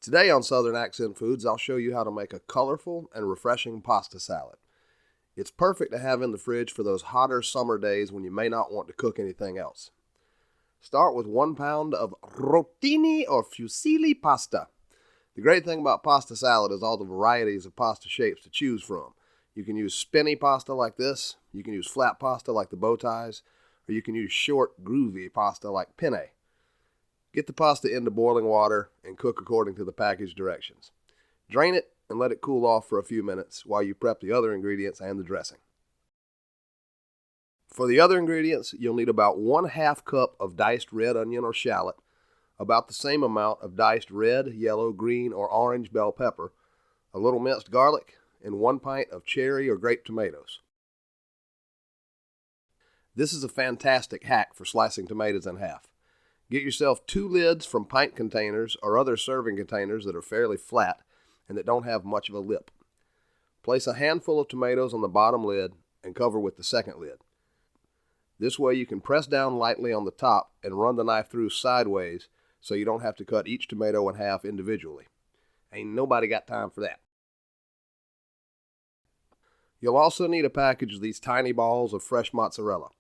Today on Southern Accent Foods, I'll show you how to make a colorful and refreshing pasta salad. It's perfect to have in the fridge for those hotter summer days when you may not want to cook anything else. Start with 1 pound of rotini or fusilli pasta. The great thing about pasta salad is all the varieties of pasta shapes to choose from. You can use spinny pasta like this, you can use flat pasta like the bow ties, or you can use short, groovy pasta like penne. Get the pasta into boiling water and cook according to the package directions. Drain it and let it cool off for a few minutes while you prep the other ingredients and the dressing. For the other ingredients, you'll need about 1/2 cup of diced red onion or shallot, about the same amount of diced red, yellow, green, or orange bell pepper, a little minced garlic, and 1 pint of cherry or grape tomatoes. This is a fantastic hack for slicing tomatoes in half. Get yourself 2 lids from pint containers or other serving containers that are fairly flat and that don't have much of a lip. Place a handful of tomatoes on the bottom lid and cover with the second lid. This way you can press down lightly on the top and run the knife through sideways so you don't have to cut each tomato in half individually. Ain't nobody got time for that. You'll also need a package of these tiny balls of fresh mozzarella.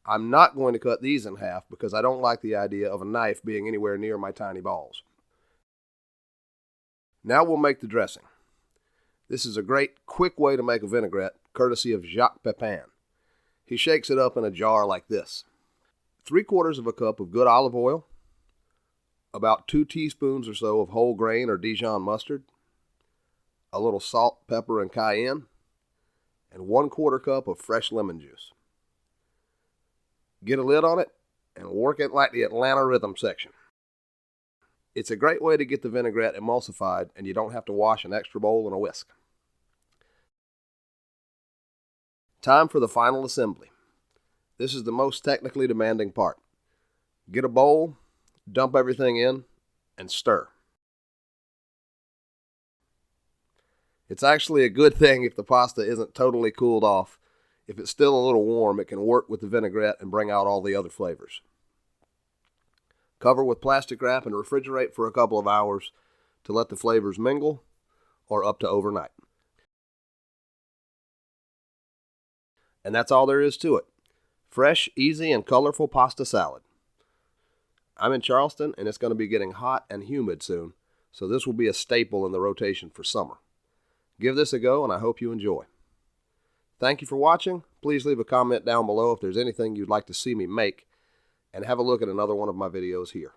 I'm not going to cut these in half because I don't like the idea of a knife being anywhere near my tiny balls. Now we'll make the dressing. This is a great, quick way to make a vinaigrette, courtesy of Jacques Pepin. He shakes it up in a jar like this. 3/4 of a cup of good olive oil, about 2 teaspoons or so of whole grain or Dijon mustard, a little salt, pepper, and cayenne, and 1/4 cup of fresh lemon juice. Get a lid on it and work it like the Atlanta rhythm section. It's a great way to get the vinaigrette emulsified and you don't have to wash an extra bowl and a whisk. Time for the final assembly. This is the most technically demanding part. Get a bowl, dump everything in, and stir. It's actually a good thing if the pasta isn't totally cooled off. If it's still a little warm, it can work with the vinaigrette and bring out all the other flavors. Cover with plastic wrap and refrigerate for a couple of hours to let the flavors mingle, or up to overnight. And that's all there is to it. Fresh, easy, and colorful pasta salad. I'm in Charleston, and it's going to be getting hot and humid soon, so this will be a staple in the rotation for summer. Give this a go, and I hope you enjoy. Thank you for watching. Please leave a comment down below if there's anything you'd like to see me make, and have a look at another one of my videos here.